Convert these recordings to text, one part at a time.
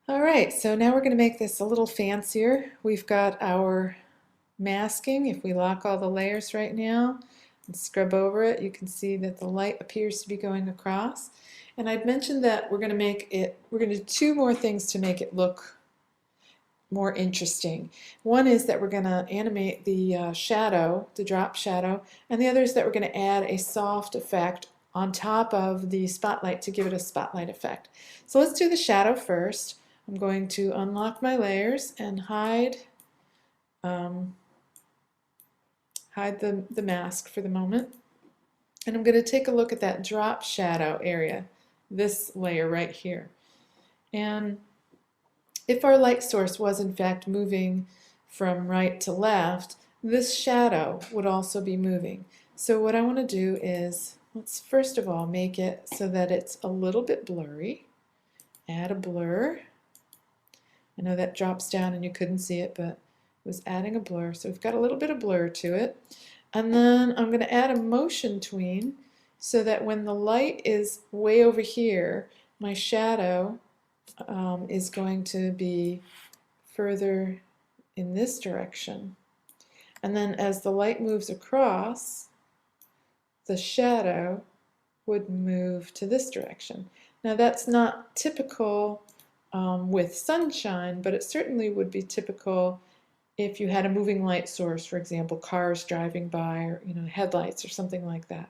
All right, so now we're going to make this a little fancier. We've got our masking. If we lock all the layers right now and scrub over it, you can see that the light appears to be going across. And I'd mentioned that we're going to do two more things to make it look more interesting. One is that we're going to animate the shadow, the drop shadow, and the other is that we're going to add a soft effect on top of the spotlight to give it a spotlight effect. So let's do the shadow first. I'm going to unlock my layers and hide the mask for the moment. And I'm going to take a look at that drop shadow area, this layer right here. And if our light source was in fact moving from right to left, this shadow would also be moving. So what I want to do is, let's first of all make it so that it's a little bit blurry. Add a blur. I know that drops down and you couldn't see it, but it was adding a blur. So we've got a little bit of blur to it. And then I'm going to add a motion tween so that when the light is way over here, my shadow is going to be further in this direction. And then as the light moves across, the shadow would move to this direction. Now that's not typical with sunshine, but it certainly would be typical if you had a moving light source, for example, cars driving by, or headlights or something like that.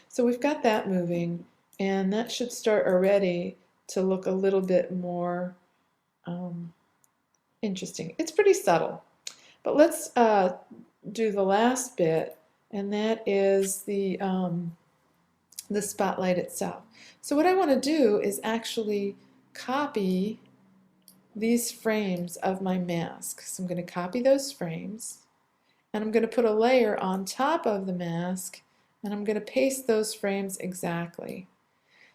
So we've got that moving, and that should start already to look a little bit more interesting. It's pretty subtle, but let's do the last bit, and that is the spotlight itself. So what I want to do is actually copy these frames of my mask. So I'm going to copy those frames, and I'm going to put a layer on top of the mask, and I'm going to paste those frames exactly.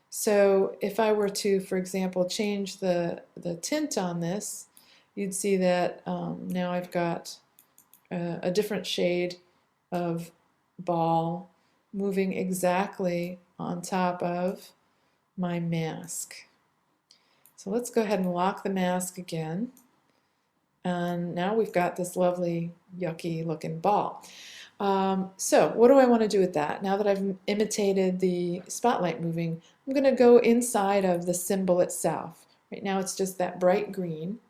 So if I were to, for example, change the tint on this, you'd see that now I've got a different shade of ball moving exactly on top of my mask. So let's go ahead and lock the mask again. And now we've got this lovely, yucky looking ball. So what do I want to do with that? Now that I've imitated the spotlight moving, I'm going to go inside of the symbol itself. Right now it's just that bright green.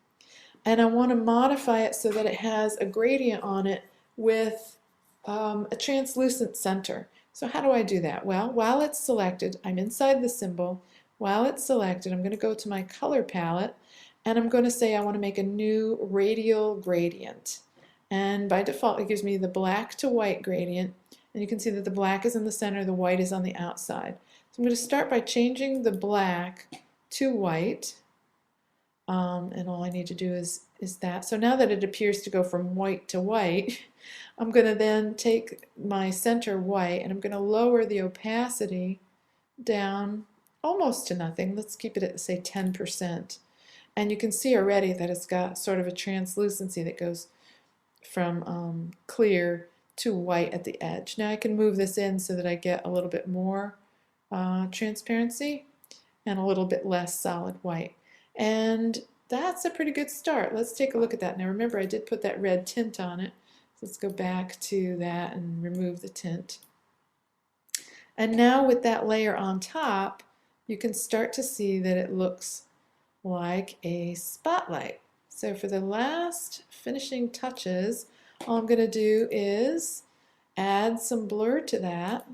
And I want to modify it so that it has a gradient on it with a translucent center. So how do I do that? Well, while it's selected, I'm inside the symbol. While it's selected, I'm going to go to my color palette, and I'm going to say I want to make a new radial gradient. And by default, it gives me the black to white gradient. And you can see that the black is in the center, the white is on the outside. So I'm going to start by changing the black to white. And all I need to do is that. So now that it appears to go from white to white, I'm going to then take my center white and I'm going to lower the opacity down almost to nothing. Let's keep it at, say, 10%. And you can see already that it's got sort of a translucency that goes from clear to white at the edge. Now I can move this in so that I get a little bit more transparency and a little bit less solid white. And that's a pretty good start. Let's take a look at that. Now remember, I did put that red tint on it. So let's go back to that and remove the tint. And now with that layer on top, you can start to see that it looks like a spotlight. So for the last finishing touches, all I'm going to do is add some blur to that.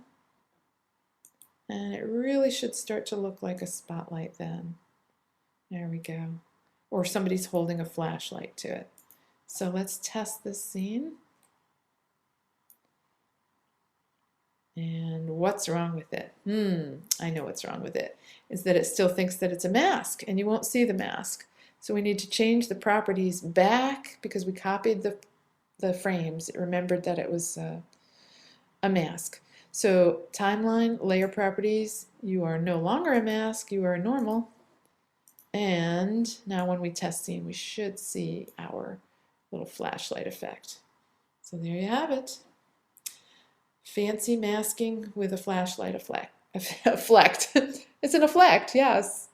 And it really should start to look like a spotlight then. There we go. Or somebody's holding a flashlight to it. So let's test this scene. And what's wrong with it? I know what's wrong with it. Is that it still thinks that it's a mask, and you won't see the mask. So we need to change the properties back because we copied the frames. It remembered that it was a mask. So timeline, layer properties, you are no longer a mask, you are normal. And now when we test scene, we should see our little flashlight effect. So there you have it. Fancy masking with a flashlight effect. It's an effect, yes.